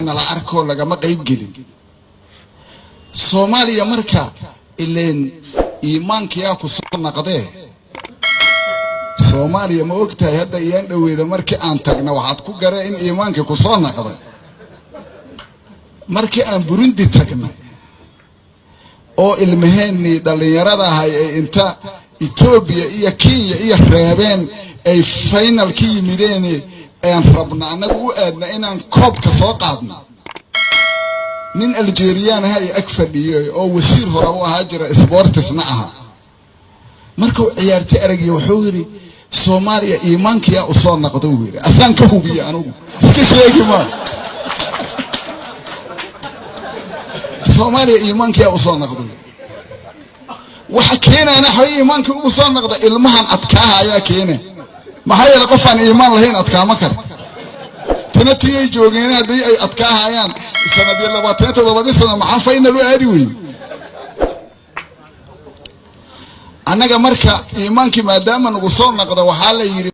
intaana la arko lagama qayb gelin Soomaaliya marka ileen iimaankiya ku soo naqdee Soomaaliya ma ogtahay hadda iyaan dhaweeda markii aan tagna waxaad ku garee in iimaanka ku soo naqday markii aan Burundi tagna oo ilmaheeni dhalinyarada ahay ee inta Ethiopia iyo Kenya iyo reebeen ay final ki yimideen aan rabna anagu u aadna inaan koobka soo qaadno nin Algerian hay ag fadhiyo oo wasiir hore u ahaa jira sportsna aha markuu ciyaartay aragay wuxuu yiri Soomaaliya iimaankiya u soo naqdo weeyre asaan ka hubiyo anigu iska sheegi ma Soomaaliya iimaankiya u soo naqdo waxa keenana hay iimaanka u soo naqdo ilmahan adkaa ayaa keenay maxay la qofan iimaan lahayn adkaama kar tanatiyay joogeen hadii ay adkaahayaan sanadii 27 sano maxaa final u aadi weey anaga marka iimaankii maadaama nagu soo naqdo waxa la yiri